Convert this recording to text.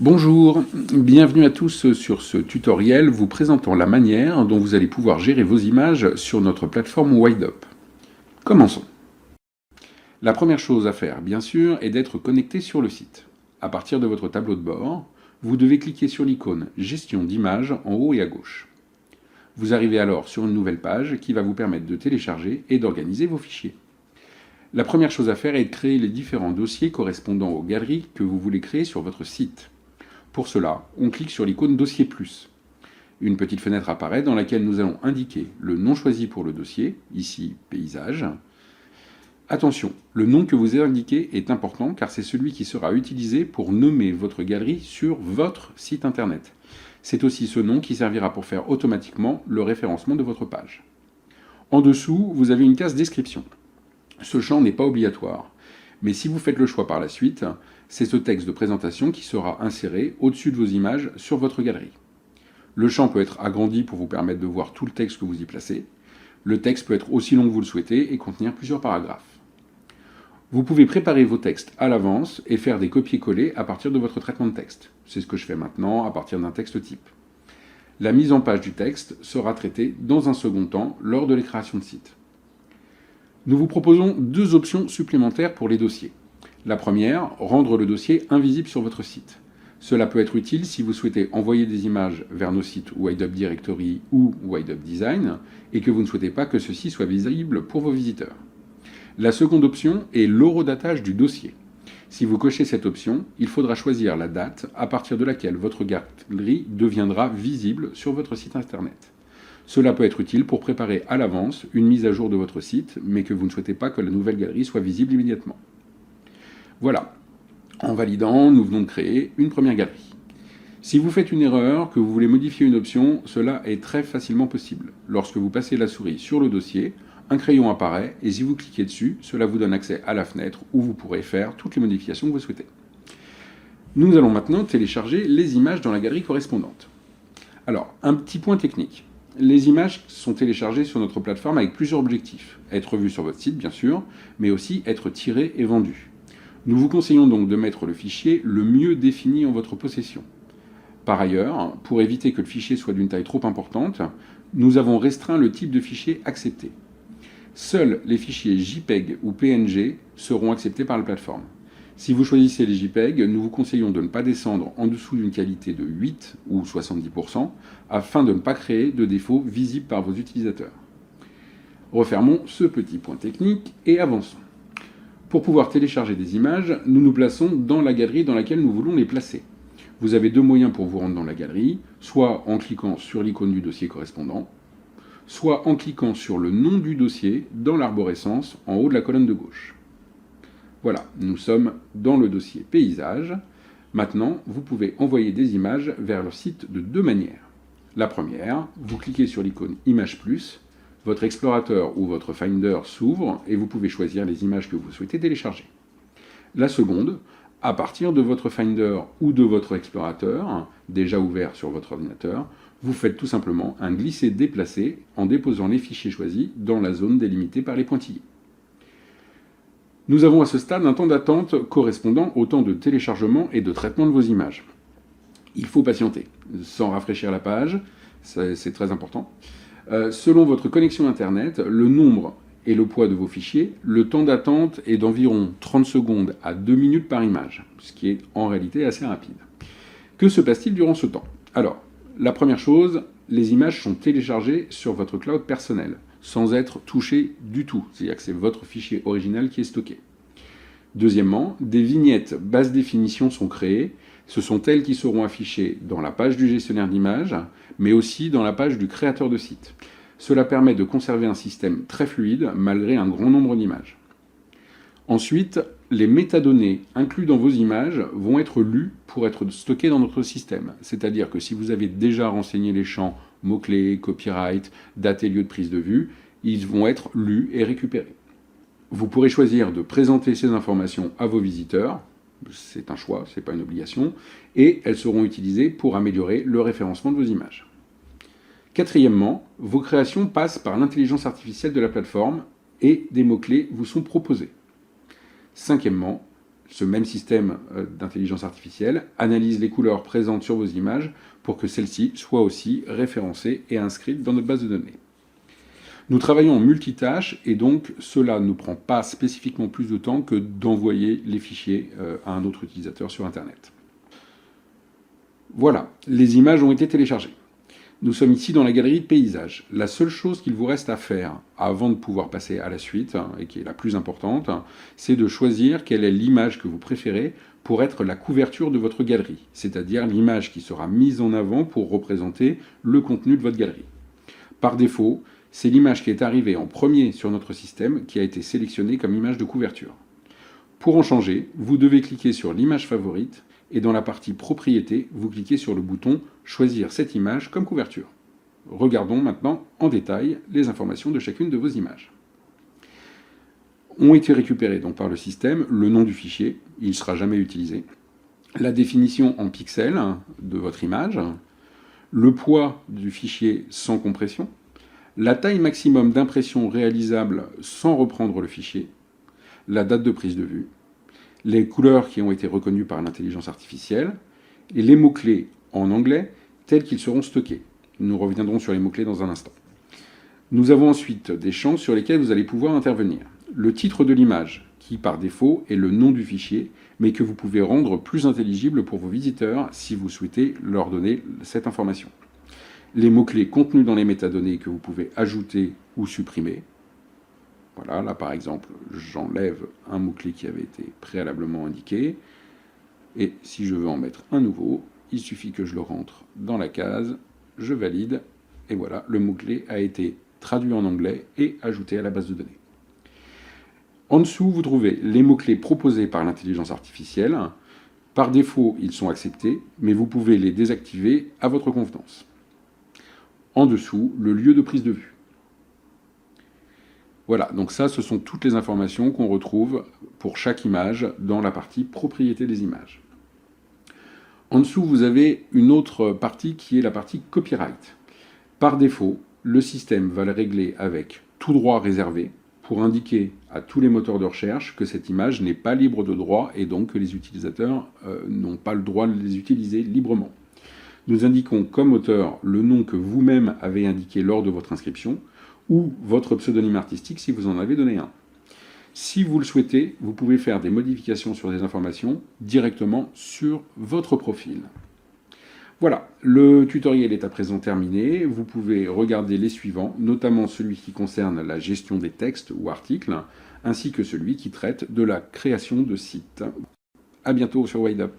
Bonjour, bienvenue à tous sur ce tutoriel vous présentant la manière dont vous allez pouvoir gérer vos images sur notre plateforme WideUp. Commençons. La première chose à faire, bien sûr, est d'être connecté sur le site. À partir de votre tableau de bord, vous devez cliquer sur l'icône Gestion d'images en haut et à gauche. Vous arrivez alors sur une nouvelle page qui va vous permettre de télécharger et d'organiser vos fichiers. La première chose à faire est de créer les différents dossiers correspondant aux galeries que vous voulez créer sur votre site. Pour cela, on clique sur l'icône Dossier plus. Une petite fenêtre apparaît dans laquelle nous allons indiquer le nom choisi pour le dossier, ici Paysage. Attention, le nom que vous indiquez est important car c'est celui qui sera utilisé pour nommer votre galerie sur votre site internet. C'est aussi ce nom qui servira pour faire automatiquement le référencement de votre page. En dessous, vous avez une case description. Ce champ n'est pas obligatoire, mais si vous faites le choix par la suite, c'est ce texte de présentation qui sera inséré au-dessus de vos images sur votre galerie. Le champ peut être agrandi pour vous permettre de voir tout le texte que vous y placez. Le texte peut être aussi long que vous le souhaitez et contenir plusieurs paragraphes. Vous pouvez préparer vos textes à l'avance et faire des copier-coller à partir de votre traitement de texte. C'est ce que je fais maintenant à partir d'un texte type. La mise en page du texte sera traitée dans un second temps lors de la création de site. Nous vous proposons deux options supplémentaires pour les dossiers. La première, rendre le dossier invisible sur votre site. Cela peut être utile si vous souhaitez envoyer des images vers nos sites WideUp Directory ou WideUp Design et que vous ne souhaitez pas que ceci soit visible pour vos visiteurs. La seconde option est l'horodatage du dossier. Si vous cochez cette option, il faudra choisir la date à partir de laquelle votre galerie deviendra visible sur votre site internet. Cela peut être utile pour préparer à l'avance une mise à jour de votre site, mais que vous ne souhaitez pas que la nouvelle galerie soit visible immédiatement. Voilà. En validant, nous venons de créer une première galerie. Si vous faites une erreur, que vous voulez modifier une option, cela est très facilement possible. Lorsque vous passez la souris sur le dossier, un crayon apparaît et si vous cliquez dessus, cela vous donne accès à la fenêtre où vous pourrez faire toutes les modifications que vous souhaitez. Nous allons maintenant télécharger les images dans la galerie correspondante. Alors, un petit point technique. Les images sont téléchargées sur notre plateforme avec plusieurs objectifs. Être vues sur votre site, bien sûr, mais aussi être tirées et vendues. Nous vous conseillons donc de mettre le fichier le mieux défini en votre possession. Par ailleurs, pour éviter que le fichier soit d'une taille trop importante, nous avons restreint le type de fichier accepté. Seuls les fichiers JPEG ou PNG seront acceptés par la plateforme. Si vous choisissez les JPEG, nous vous conseillons de ne pas descendre en dessous d'une qualité de 8 ou 70% afin de ne pas créer de défauts visibles par vos utilisateurs. Refermons ce petit point technique et avançons. Pour pouvoir télécharger des images, nous nous plaçons dans la galerie dans laquelle nous voulons les placer. Vous avez deux moyens pour vous rendre dans la galerie, soit en cliquant sur l'icône du dossier correspondant, soit en cliquant sur le nom du dossier dans l'arborescence en haut de la colonne de gauche. Voilà, nous sommes dans le dossier Paysage. Maintenant, vous pouvez envoyer des images vers le site de deux manières. La première, vous cliquez sur l'icône Image plus, votre explorateur ou votre Finder s'ouvre et vous pouvez choisir les images que vous souhaitez télécharger. La seconde, à partir de votre Finder ou de votre explorateur, déjà ouvert sur votre ordinateur, vous faites tout simplement un glisser-déplacer en déposant les fichiers choisis dans la zone délimitée par les pointillés. Nous avons à ce stade un temps d'attente correspondant au temps de téléchargement et de traitement de vos images. Il faut patienter, sans rafraîchir la page, c'est très important. Selon votre connexion Internet, le nombre et le poids de vos fichiers, le temps d'attente est d'environ 30 secondes à 2 minutes par image, ce qui est en réalité assez rapide. Que se passe-t-il durant ce temps? Alors, la première chose, les images sont téléchargées sur votre cloud personnel, sans être touchées du tout, c'est-à-dire que c'est votre fichier original qui est stocké. Deuxièmement, des vignettes basse définition sont créées, ce sont elles qui seront affichées dans la page du gestionnaire d'images, mais aussi dans la page du créateur de site. Cela permet de conserver un système très fluide malgré un grand nombre d'images. Ensuite, les métadonnées inclus dans vos images vont être lues pour être stockées dans notre système. C'est-à-dire que si vous avez déjà renseigné les champs mots-clés, copyright, date et lieu de prise de vue, ils vont être lus et récupérés. Vous pourrez choisir de présenter ces informations à vos visiteurs, c'est un choix, ce n'est pas une obligation, et elles seront utilisées pour améliorer le référencement de vos images. Quatrièmement, vos créations passent par l'intelligence artificielle de la plateforme et des mots-clés vous sont proposés. Cinquièmement, ce même système d'intelligence artificielle analyse les couleurs présentes sur vos images pour que celles-ci soient aussi référencées et inscrites dans notre base de données. Nous travaillons en multitâche et donc cela ne prend pas spécifiquement plus de temps que d'envoyer les fichiers à un autre utilisateur sur Internet. Voilà, les images ont été téléchargées. Nous sommes ici dans la galerie de paysages. La seule chose qu'il vous reste à faire avant de pouvoir passer à la suite, et qui est la plus importante, c'est de choisir quelle est l'image que vous préférez pour être la couverture de votre galerie, c'est-à-dire l'image qui sera mise en avant pour représenter le contenu de votre galerie. Par défaut, c'est l'image qui est arrivée en premier sur notre système qui a été sélectionnée comme image de couverture. Pour en changer, vous devez cliquer sur l'image favorite et dans la partie propriété, vous cliquez sur le bouton choisir cette image comme couverture. Regardons maintenant en détail les informations de chacune de vos images. Ont été récupérées donc par le système le nom du fichier, il ne sera jamais utilisé, la définition en pixels de votre image, le poids du fichier sans compression, la taille maximum d'impression réalisable sans reprendre le fichier, la date de prise de vue, les couleurs qui ont été reconnues par l'intelligence artificielle, et les mots-clés en anglais tels qu'ils seront stockés. Nous reviendrons sur les mots-clés dans un instant. Nous avons ensuite des champs sur lesquels vous allez pouvoir intervenir. Le titre de l'image, qui par défaut est le nom du fichier, mais que vous pouvez rendre plus intelligible pour vos visiteurs si vous souhaitez leur donner cette information. Les mots-clés contenus dans les métadonnées que vous pouvez ajouter ou supprimer. Voilà, là par exemple, j'enlève un mot-clé qui avait été préalablement indiqué. Et si je veux en mettre un nouveau, il suffit que je le rentre dans la case, je valide, et voilà, le mot-clé a été traduit en anglais et ajouté à la base de données. En dessous, vous trouvez les mots-clés proposés par l'intelligence artificielle. Par défaut, ils sont acceptés, mais vous pouvez les désactiver à votre convenance. En dessous, le lieu de prise de vue. Voilà, donc ça, ce sont toutes les informations qu'on retrouve pour chaque image dans la partie propriété des images. En dessous, vous avez une autre partie qui est la partie copyright. Par défaut, le système va le régler avec tout droit réservé pour indiquer à tous les moteurs de recherche que cette image n'est pas libre de droit et donc que les utilisateurs n'ont pas le droit de les utiliser librement. Nous indiquons comme auteur le nom que vous-même avez indiqué lors de votre inscription ou votre pseudonyme artistique si vous en avez donné un. Si vous le souhaitez, vous pouvez faire des modifications sur des informations directement sur votre profil. Voilà, le tutoriel est à présent terminé. Vous pouvez regarder les suivants, notamment celui qui concerne la gestion des textes ou articles, ainsi que celui qui traite de la création de sites. À bientôt sur WideUp.